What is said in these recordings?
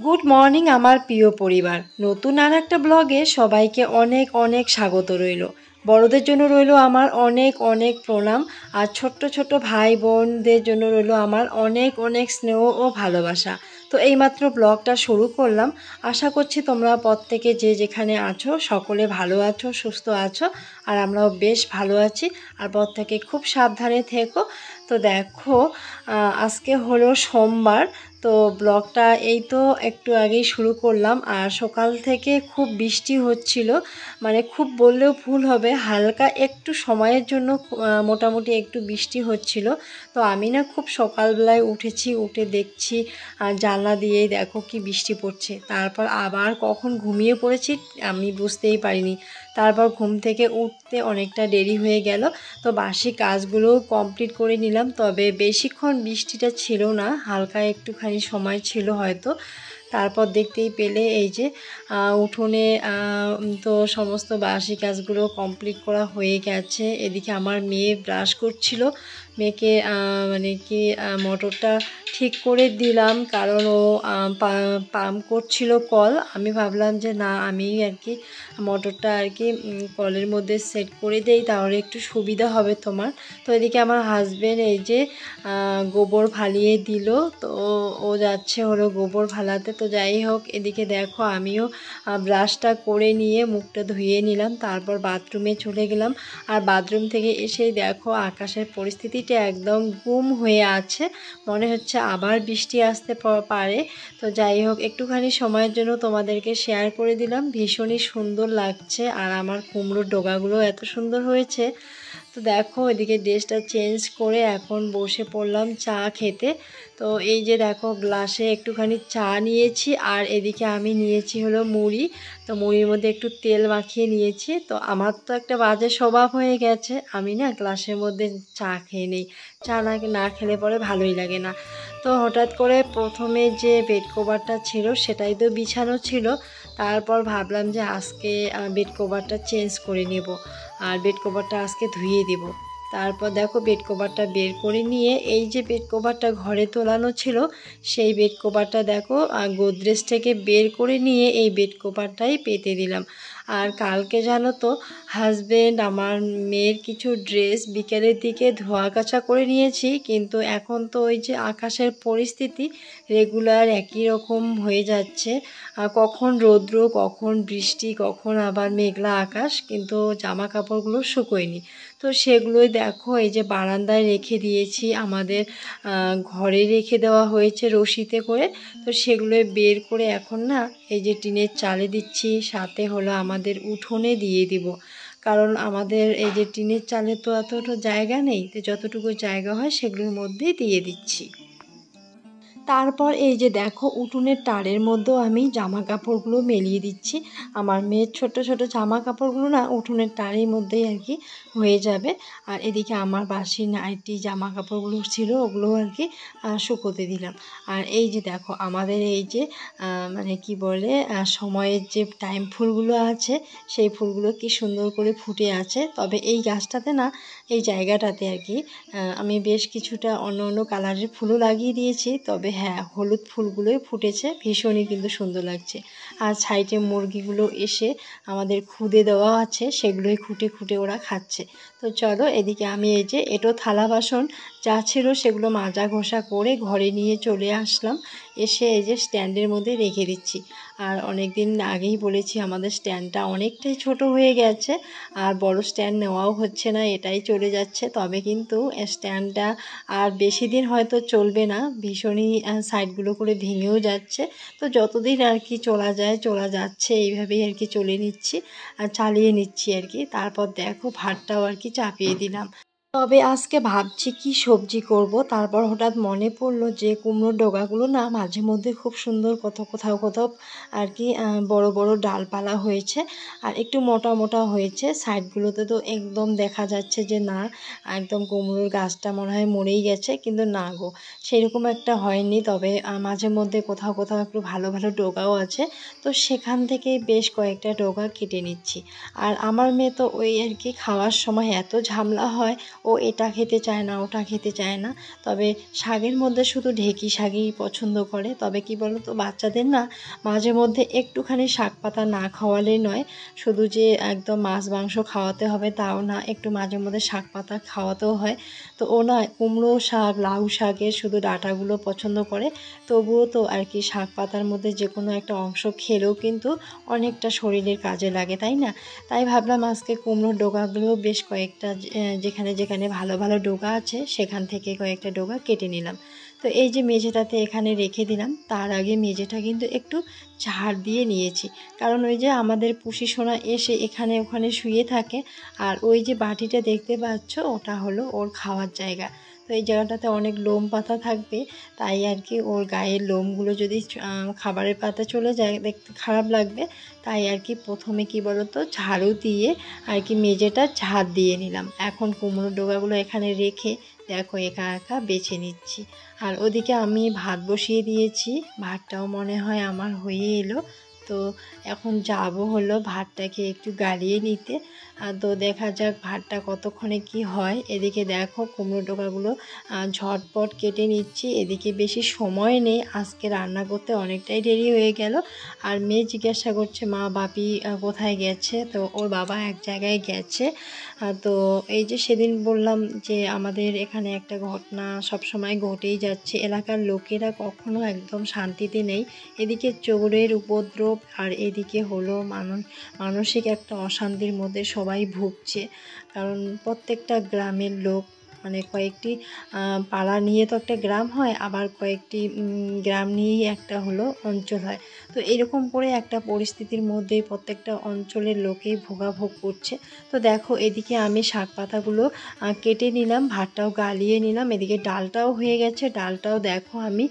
Good morning আমার প্রিয় পরিবার, নতুন আর একটা ব্লগে সবাইকে অনেক অনেক স্বাগত রইল। বড়দের জন্য রইল আমার অনেক অনেক প্রণাম, আর ছোট্ট ছোট্ট ভাই বোনদের জন্য রইল আমার অনেক অনেক স্নেহ ও ভালোবাসা। তো এইমাত্র ব্লগটা শুরু করলাম। আশা করছি তোমরা প্রত্যেকে যে যেখানে আছো সকলে ভালো আছো, সুস্থ আছো, আর আমরাও বেশ ভালো আছি। আর প্রত্যেকে খুব সাবধানে থেকো। তো দেখো, আজকে হলো সোমবার। তো ব্লগটা এই তো একটু আগেই শুরু করলাম। আর সকাল থেকে খুব বৃষ্টি হচ্ছিল, মানে খুব বললেও ভুল হবে, হালকা একটু সময়ের জন্য মোটামুটি একটু বৃষ্টি হচ্ছিল। তো আমি না খুব সকালবেলায় উঠেছি, উঠে দেখছি জানলা দিয়েই দেখো কি বৃষ্টি পড়ছে। তারপর আবার কখন ঘুমিয়ে পড়েছি আমি বুঝতেই পারিনি। তারপর ঘুম থেকে উঠতে অনেকটা দেরি হয়ে গেল। তো বাসি কাজগুলো কমপ্লিট করে নিলাম, তবে বেশিক্ষণ বৃষ্টিটা ছিল না, হালকা একটুখানি সময় ছিল হয়তো। তারপর দেখতেই পেলে এই যে উঠোনে তো সমস্ত বাসি কাজগুলো কমপ্লিট করা হয়ে গেছে। এদিকে আমার মেয়ে ব্রাশ করছিল, মেয়েকে মানে কি মোটরটা ঠিক করে দিলাম, কারণ ও পাম্প করছিল কল। আমি ভাবলাম যে না, আমি আর কি মোটরটা আর কি কলের মধ্যে সেট করে দেই, তাহলে একটু সুবিধা হবে তোমার। তো এদিকে আমার হাজবেন্ড এই যে গোবর ফালিয়ে দিল, তো ও যাচ্ছে হলো গোবর ফালাতে। তো যাই হোক, এদিকে দেখো আমিও ব্রাশটা করে নিয়ে মুখটা ধুয়ে নিলাম, তারপর বাথরুমে চলে গেলাম। আর বাথরুম থেকে এসেই দেখো আকাশের পরিস্থিতিটা একদম গুম হয়ে আছে, মনে হচ্ছে আবার বৃষ্টি আসতে পারে। তো যাই হোক, একটুখানি সময়ের জন্য তোমাদেরকে শেয়ার করে দিলাম। ভীষণই সুন্দর লাগছে, আর আমার কুমড়োর ডগাগুলো এত সুন্দর হয়েছে। তো দেখো এদিকে ড্রেসটা চেঞ্জ করে এখন বসে পড়লাম চা খেতে। তো এই যে দেখো গ্লাসে একটুখানি চা নিয়েছি, আর এদিকে আমি নিয়েছি হলো মুড়ি। তো মুড়ির মধ্যে একটু তেল মাখিয়ে নিয়েছি। তো আমার তো একটা বাজে স্বভাব হয়ে গেছে, আমি না গ্লাসের মধ্যে চা খেয়ে নিই। চা না খেলে পরে ভালোই লাগে না। তো হঠাৎ করে প্রথমে যে বেড কভারটা ছিল সেটাই তো বিছানো ছিল। তারপর ভাবলাম যে আজকে বেড কভারটা চেঞ্জ করে নেব, আর বেড কভারটা আজকে ধুয়ে দেব। তারপর দেখো বেড কভারটা বের করে নিয়ে এই যে বেড কভারটা ঘরে তোলানো ছিল সেই বেড কভারটা দেখো গোদরেজ থেকে বের করে নিয়ে এই বেড কভারটাই পেতে দিলাম। আর কালকে জানো তো হাজবেন্ড আমার মেয়ের কিছু ড্রেস বিকেলের দিকে ধোয়া কাচা করে নিয়েছি, কিন্তু এখন তো ওই যে আকাশের পরিস্থিতি রেগুলার একই রকম হয়ে যাচ্ছে, কখন রৌদ্র, কখন বৃষ্টি, কখন আবার মেঘলা আকাশ, কিন্তু জামা কাপড়গুলো শুকোয়নি। তো সেগুলোই দেখো এই যে বারান্দায় রেখে দিয়েছি, আমাদের ঘরে রেখে দেওয়া হয়েছে রশিতে করে। তো সেগুলো বের করে এখন না এই যে টিনের চালে দিচ্ছি, সাথে হলো আমাদের উঠোনে দিয়ে দিব, কারণ আমাদের এই যে টিনের চালে তো এতটা জায়গা নেই, তো যতটুকু জায়গা হয় সেগুলোর মধ্যেই দিয়ে দিচ্ছি। তারপর এই যে দেখো উঠোনের তারের মধ্যেও আমি জামা কাপড়গুলো মেলিয়ে দিচ্ছি। আমার মেয়ের ছোট ছোট জামা কাপড়গুলো না উঠোনের তারের মধ্যেই আর কি হয়ে যাবে। আর এদিকে আমার বাসি নাইটি জামা কাপড়গুলো ছিল ওগুলো আর কি শুকোতে দিলাম। আর এই যে দেখো আমাদের এই যে মানে কি বলে সময়ের যে টাইম ফুলগুলো আছে সেই ফুলগুলো কি সুন্দর করে ফুটে আছে। তবে এই গাছটাতে না, এই জায়গাটাতে আর কি আমি বেশ কিছুটা অন্য অন্য কালারের ফুলও লাগিয়ে দিয়েছি, তবে হ্যাঁ হলুদ ফুলগুলোই ফুটেছে, ভীষণই কিন্তু সুন্দর লাগছে। আর সাইডে মুরগিগুলো এসে আমাদের খুদে দেওয়া আছে, সেগুলোই খুঁটে খুঁটে ওরা খাচ্ছে। তো চলো এদিকে আমি এই যে এঁটো থালা বাসন যা ছিল সেগুলো মাজা ঘষা করে ঘরে নিয়ে চলে আসলাম। এসে এই যে স্ট্যান্ডের মধ্যে রেখে দিচ্ছি। আর অনেক দিন আগেই বলেছি আমাদের স্ট্যান্ডটা অনেকটাই ছোট হয়ে গেছে, আর বড় স্ট্যান্ড নেওয়াও হচ্ছে না, এটাই চলে যাচ্ছে। তবে কিন্তু স্ট্যান্ডটা আর বেশি দিন হয়তো চলবে না, ভীষণই সাইডগুলো করে ভেঙেও যাচ্ছে। তো যতদিন আর কি চলা যায় চলা যাচ্ছে, এইভাবেই আর কি চলে নিচ্ছি আর চালিয়ে নিচ্ছি আর কি। তারপর দেখো ভাতটাও আর কি চাপিয়ে দিলাম। তবে আজকে ভাবছি কি সবজি করব। তারপর হঠাৎ মনে পড়লো যে কুমড়োর ডগাগুলো না মাঝে মধ্যে খুব সুন্দর কোথাও কোথাও আর কি বড় বড় ডালপালা হয়েছে, আর একটু মোটা মোটা হয়েছে। সাইডগুলোতে তো একদম দেখা যাচ্ছে যে না, একদম কুমড়োর গাছটা মনে হয় মরেই গেছে, কিন্তু না গো, সেরকম একটা হয়নি। তবে মাঝে মধ্যে কোথাও কোথাও একটু ভালো ভালো ডগাও আছে, তো সেখান থেকে বেশ কয়েকটা ডগা কেটে নিচ্ছি। আর আমার মেয়ে তো ওই আর কি খাওয়ার সময় এত ঝামেলা হয়, ও এটা খেতে চায় না, ওটা খেতে চায় না। তবে শাকের মধ্যে শুধু ঢেঁকি শাকই পছন্দ করে। তবে কি বলো তো, বাচ্চাদের না মাঝে মধ্যে একটুখানি শাক পাতা না খাওয়ালেই নয়। শুধু যে একদম মাছ মাংস খাওয়াতে হবে তাও না, একটু মাঝে মধ্যে শাক পাতা খাওয়াতেও হয়। তো ও না কুমড়ো শাক, লাউ শাকের শুধু ডাঁটাগুলো পছন্দ করে। তবুও তো আর কি শাক পাতার মধ্যে যে কোনো একটা অংশ খেলেও কিন্তু অনেকটা শরীরের কাজে লাগে, তাই না? তাই ভাবলাম আজকে কুমড়োর ডগাগুলো বেশ কয়েকটা যেখানে যেখানে ভালো ভালো ডগা আছে সেখান থেকে কয়েকটা ডগা কেটে নিলাম। তো এই যে মেঝেটাতে এখানে রেখে দিলাম। তার আগে মেঝেটা কিন্তু একটু ঝাড় দিয়ে নিয়েছি, কারণ ওই যে আমাদের পুষি সোনা এসে এখানে ওখানে শুয়ে থাকে। আর ওই যে বাটিটা দেখতে পাচ্ছ ওটা হলো ওর খাওয়ার জায়গা। তো এই জায়গাটাতে অনেক লোম পাতা থাকবে, তাই আর কি ওর গায়ের লোমগুলো যদি খাবারের পাতা চলে যায় দেখতে খারাপ লাগবে। তাই আর কি প্রথমে কি বলতো ঝাড়ু দিয়ে আর কি মেঝেটা ঝাড় দিয়ে নিলাম। এখন কুমড়োর ডগাগুলো এখানে রেখে দেখো একা একা বেছে নিচ্ছি। আর ওদিকে আমি ভাত বসিয়ে দিয়েছি, ভাতটাও মনে হয় আমার হয়ে এলো। তো এখন যাব হলো ভাতটাকে একটু গালিয়ে নিতে। তো দেখা যাক ভাতটা কতক্ষণে কি হয়। এদিকে দেখো কুমড়ো ডগাগুলো ঝটপট কেটে নিচ্ছি। এদিকে বেশি সময় নেই, আজকে রান্না করতে অনেকটাই দেরি হয়ে গেল। আর মেয়ে জিজ্ঞাসা করছে মা বাপি কোথায় গেছে। তো ওর বাবা এক জায়গায় গেছে। তো এই যে সেদিন বললাম যে আমাদের এখানে একটা ঘটনা সব সময় ঘটেই যাচ্ছে, এলাকার লোকেরা কখনো একদম শান্তিতে নেই। এদিকে চোরের উপদ্রব আর এদিকে হলো মানসিক একটা অশান্তির মধ্যে সবাই ভুগছে। কারণ প্রত্যেকটা গ্রামের লোক মানে কয়েকটি পাড়া নিয়ে তো একটা গ্রাম হয়, আবার কয়েকটি গ্রাম নিয়েই একটা হলো অঞ্চল হয়। তো এরকম করে একটা পরিস্থিতির মধ্যে প্রত্যেকটা অঞ্চলের লোকেই ভোগাভোগ করছে। তো দেখো এদিকে আমি শাক পাতাগুলো কেটে নিলাম, ভাতটাও গালিয়ে নিলাম, এদিকে ডালটাও হয়ে গেছে। ডালটাও দেখো আমি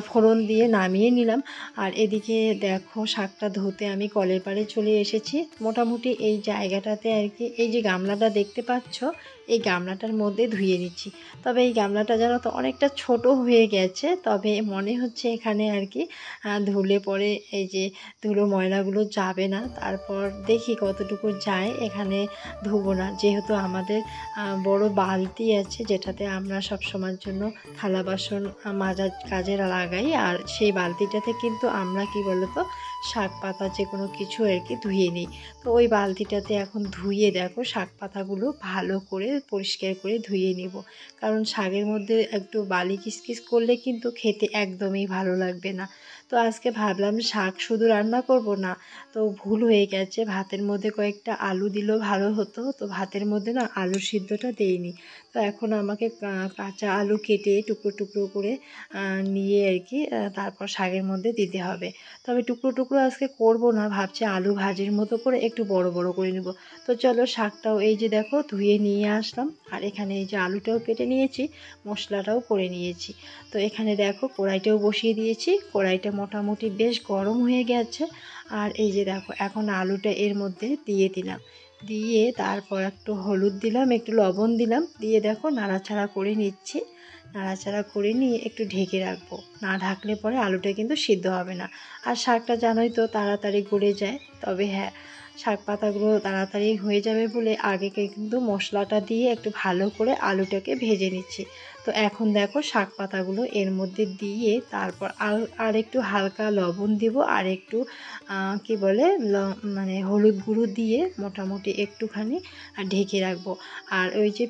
ফোড়ন দিয়ে নামিয়ে নিলাম। আর এদিকে দেখো শাকটা ধুতে আমি কলের পাড়ে চলে এসেছি। মোটামুটি এই জায়গাটাতে আর কি এই যে গামলাটা দেখতে পাচ্ছ, এই গামলাটার মধ্যে ধুয়ে নিচ্ছি। তবে এই গামলাটা জানো তো অনেকটা ছোট হয়ে গেছে, তবে মনে হচ্ছে এখানে আর কি ধুলে পরে এই যে ধুলো ময়লাগুলো যাবে না। তারপর দেখি কতটুকু যায়, এখানে ধুবো না, যেহেতু আমাদের বড় বালতি আছে যেটাতে আমরা সব সময়ের জন্য থালা বাসন মাজার কাজে লাগাই। আর সেই বালতিটাতে কিন্তু আমরা কি বলতো শাক পাতা যে কোনো কিছু আর কি ধুয়ে নিই। তো ওই বালতিটাতে এখন ধুয়ে দেখো শাক পাতাগুলো ভালো করে পরিষ্কার করে ধুয়ে নিব, কারণ শাকের মধ্যে একটু বালি কিসকিস করলে কিন্তু খেতে একদমই ভালো লাগবে না। তো আজকে ভাবলাম শাক শুধু রান্না করব না, তো ভুল হয়ে গেছে, ভাতের মধ্যে কয়েকটা আলু দিলেও ভালো হতো। তো ভাতের মধ্যে না আলু সিদ্ধটা দেইনি। তো এখন আমাকে কাঁচা আলু কেটে টুকরো টুকরো করে নিয়ে আর কি তারপর শাকের মধ্যে দিতে হবে। তবে টুকরো টুকরো আজকে করব না, ভাবছি আলু ভাজির মতো করে একটু বড় বড় করে নেব। তো চলো শাকটাও এই যে দেখো ধুয়ে নিয়ে আসলাম। আর এখানে এই যে আলুটাও কেটে নিয়েছি, মশলাটাও করে নিয়েছি। তো এখানে দেখো কড়াইটাও বসিয়ে দিয়েছি, কড়াইটা মোটামুটি বেশ গরম হয়ে গেছে। আর এই যে দেখো এখন আলুটা এর মধ্যে দিয়ে দিলাম, দিয়ে তারপর একটু হলুদ দিলাম, একটু লবণ দিলাম, দিয়ে দেখো নাড়াচাড়া করে নিচ্ছি। নাড়াচাড়া করে নিয়ে একটু ঢেকে রাখবো, না ঢাকলে পরে আলুটা কিন্তু সিদ্ধ হবে না। আর শাকটা জানোই তো তাড়াতাড়ি গলে যায়। তবে হ্যাঁ, শাক পাতাগুলো তাড়াতাড়ি হয়ে যাবে বলে আগে কিন্তু মশলাটা দিয়ে একটু ভালো করে আলুটাকে ভেজে নিচ্ছি। তো এখন দেখো শাক পাতাগুলো এর মধ্যে দিয়ে তারপর আর একটু হালকা লবণ দিব, আর একটু কি বলে মানে হলুদ গুঁড়ো দিয়ে মোটামুটি একটুখানি ঢেকে রাখবো। আর ওই যে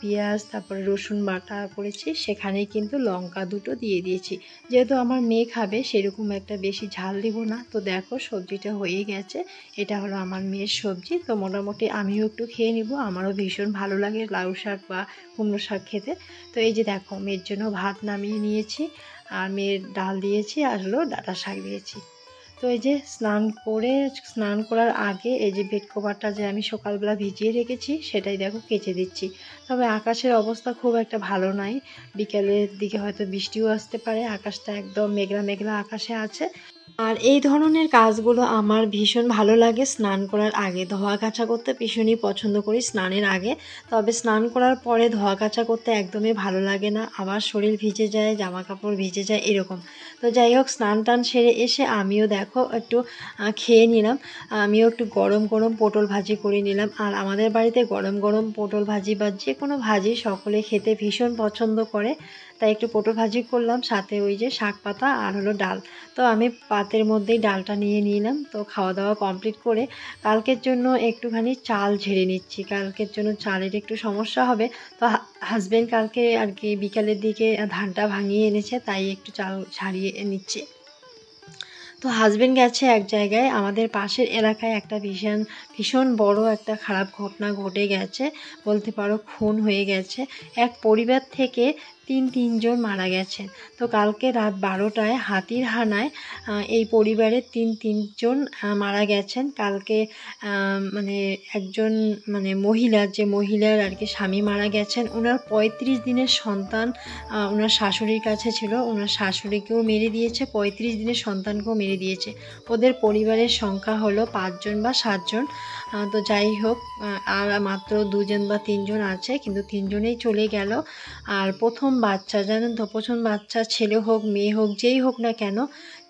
পেঁয়াজ তারপরে রসুন বাটা করেছি, সেখানেই কিন্তু লঙ্কা দুটো দিয়ে দিয়েছি। যেহেতু আমার মেয়ে খাবে সেরকম একটা বেশি ঝাল দিব না। তো দেখো সবজিটা হয়ে গেছে, এটা হলো আমার মেয়ের সবজি। তো মোটামুটি আমিও একটু খেয়ে নিব, আমারও ভীষণ ভালো লাগে লাউ শাক বা কুমড়ো শাক খেতে। তো এই যে দেখো মেয়ের জন্য ভাত নামিয়ে নিয়েছি, আর মেয়ের ডাল দিয়েছি, আর হলো ডাঁটা শাক দিয়েছি। তো এই যে স্নান করার আগে এই যে বেড কভারটা যে আমি সকালবেলা ভিজিয়ে রেখেছি সেটাই দেখো কেচে দিচ্ছি। তবে আকাশের অবস্থা খুব একটা ভালো নাই, বিকেলের দিকে হয়তো বৃষ্টিও আসতে পারে, আকাশটা একদম মেঘলা মেঘলা আকাশে আছে। আর এই ধরনের কাজগুলো আমার ভীষণ ভালো লাগে। স্নান করার আগে ধোয়া কাচা করতে ভীষণই পছন্দ করি স্নানের আগে। তবে স্নান করার পরে ধোয়া কাচা করতে একদমই ভালো লাগে না, আবার শরীর ভিজে যায়, জামা কাপড় ভিজে যায় এরকম। তো যাই হোক, স্নান টান সেরে এসে আমিও দেখো একটু খেয়ে নিলাম। আমিও একটু গরম গরম পটল ভাজি করে নিলাম। আর আমাদের বাড়িতে গরম গরম পটল ভাজি বা যে কোনো ভাজি সকলে খেতে ভীষণ পছন্দ করে, তাই একটু পটল ভাজি করলাম, সাথে ওই যে শাক পাতা আর হলো ডাল। তো আমি পাতের মধ্যেই ডালটা নিয়ে নিলাম। তো খাওয়া দাওয়া কমপ্লিট করে কালকের জন্য একটুখানি চাল ঝেড়ে নিচ্ছি, কালকের জন্য চালের একটু সমস্যা হবে। তো হাজব্যান্ড কালকে আর কি বিকালের দিকে ধানটা ভাঙিয়ে এনেছে, তাই একটু চাল ছাড়িয়ে নিচ্ছে। তো হাজব্যান্ড গেছে এক জায়গায়, আমাদের পাশের এলাকায় একটা ভীষণ বড় একটা খারাপ ঘটনা ঘটে গেছে, বলতে পারো খুন হয়ে গেছে। এক পরিবার থেকে তিনজন মারা গেছেন। তো কালকে রাত 12টায় হাতির হানায় এই পরিবারের তিনজন মারা গেছেন। কালকে মানে একজন মহিলার আর কি স্বামী মারা গেছেন। ওনার 35 দিনের সন্তান ওনার শাশুড়ির কাছে ছিল, ওনার শাশুড়িকেও মেরে দিয়েছে, 35 দিনের সন্তানকেও মেরে দিয়েছে। ওদের পরিবারের সংখ্যা হলো 5 জন বা 7 জন। তো যাই হোক, আর মাত্র 2 জন বা 3 জন আছে, কিন্তু 3 জনেই চলে গেল। আর প্রথম বাচ্চা, জানেন তো, প্রথম বাচ্চা ছেলে হোক মেয়ে হোক যেই হোক না কেন,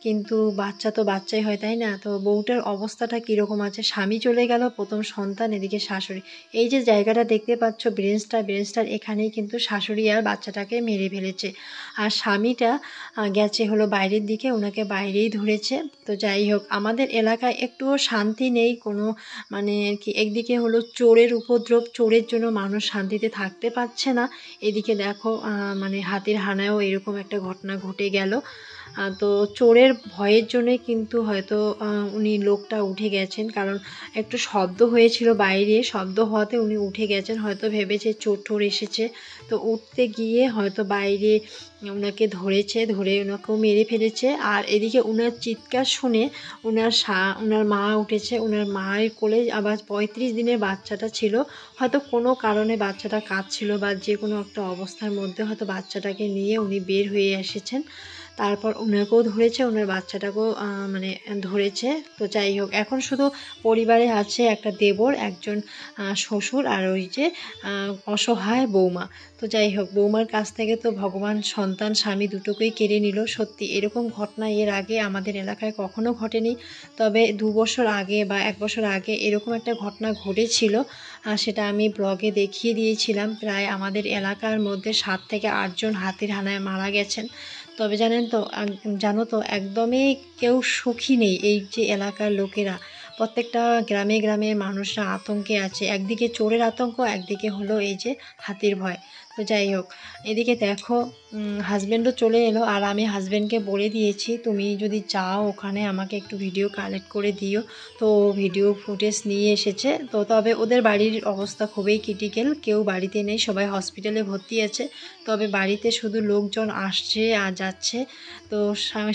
কিন্তু বাচ্চা তো বাচ্চাই হয়, তাই না? তো বউটার অবস্থাটা কীরকম আছে, স্বামী চলে গেল, প্রথম সন্তান, এদিকে শাশুড়ি। এই যে জায়গাটা দেখতে পাচ্ছ ব্রেঞ্চটার এখানেই কিন্তু শাশুড়ি আর বাচ্চাটাকে মেরে ফেলেছে। আর স্বামীটা গেছে হলো বাইরের দিকে, ওনাকে বাইরেই ধরেছে। তো যাই হোক, আমাদের এলাকায় একটুও শান্তি নেই কোনো, মানে কি, একদিকে হলো চোরের উপদ্রব, চোরের জন্য মানুষ শান্তিতে থাকতে পারছে না। এদিকে দেখো মানে হাতির হানায়ও এরকম একটা ঘটনা ঘটে গেল। তো চোরের ভয়ের জন্যই কিন্তু হয়তো উনি লোকটা উঠে গেছেন, কারণ একটু শব্দ হয়েছিল বাইরে, শব্দ হওয়াতে উনি উঠে গেছেন, হয়তো ভেবেছে চোর টোর এসেছে। তো উঠতে গিয়ে হয়তো বাইরে ওনাকে ধরে ওনাকেও মেরে ফেলেছে। আর এদিকে ওনার চিৎকার শুনে ওনার মা উঠেছে, ওনার মায়ের কোলে আবার 35 দিনের বাচ্চাটা ছিল। হয়তো কোনো কারণে বাচ্চাটা কাঁদছিল বা যে কোনো একটা অবস্থার মধ্যে হয়তো বাচ্চাটাকে নিয়ে উনি বের হয়ে এসেছেন। তারপর ওনাকেও ধরেছে, ওনার বাচ্চাটাকেও মানে ধরেছে। তো যাই হোক, এখন শুধু পরিবারে আছে একটা দেবর, একজন শ্বশুর, আর ওই যে অসহায় বৌমা। তো যাই হোক, বৌমার কাছ থেকে তো ভগবান সন্তান স্বামী দুটোকেই কেড়ে নিল। সত্যি এরকম ঘটনা এর আগে আমাদের এলাকায় কখনো ঘটেনি। তবে 2 বছর আগে বা 1 বছর আগে এরকম একটা ঘটনা ঘটেছিল, সেটা আমি ব্লগে দেখিয়ে দিয়েছিলাম। প্রায় আমাদের এলাকার মধ্যে 7 থেকে 8 জন হাতির হানায় মারা গেছেন। তবে জানো তো একদমই কেউ সুখী নেই এই যে এলাকার লোকেরা। প্রত্যেকটা গ্রামে গ্রামে মানুষরা আতঙ্কে আছে, একদিকে চোরের আতঙ্ক, একদিকে হলো এই যে হাতির ভয়। তো যাই হোক, এদিকে দেখো হাজব্যান্ডও চলে এলো, আর আমি হাজব্যান্ডকে বলে দিয়েছি তুমি যদি যাও ওখানে আমাকে একটু ভিডিও কালেক্ট করে দিও। তো ভিডিও ফুটেজ নিয়ে এসেছে। তো তবে ওদের বাড়ির অবস্থা খুবই ক্রিটিক্যাল, কেউ বাড়িতে নেই, সবাই হসপিটালে ভর্তি আছে। তবে বাড়িতে শুধু লোকজন আসছে আর যাচ্ছে, তো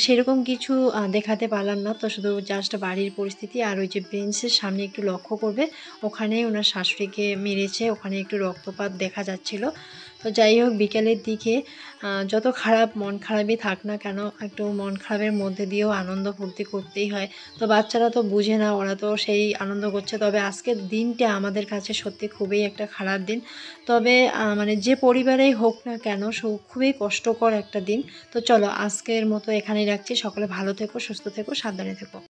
সেরকম কিছু দেখাতে পারলাম না। তো শুধু জাস্ট বাড়ির পরিস্থিতি আর ওই যে বেঞ্চের সামনে একটু লক্ষ্য করবে, ওখানে ওনার শাশুড়িকে মেরেছে, ওখানে একটু রক্তপাত দেখা যাচ্ছিল। তো যাই হোক, বিকেলের দিকে যত মন খারাপই থাক না কেন, একটু মন খারাপের মধ্যে দিয়েও আনন্দ ফুর্তি করতেই হয়। তো বাচ্চারা তো বুঝে না, ওরা তো সেই আনন্দ করছে। তবে আজকের দিনটা আমাদের কাছে সত্যি খুবই একটা খারাপ দিন। তবে মানে যে পরিবারেই হোক না কেন, খুবই কষ্টকর একটা দিন। তো চলো আজকের মতো এখানেই রাখছি। সকলে ভালো থেকো, সুস্থ থেকো, সাবধানে থেকো।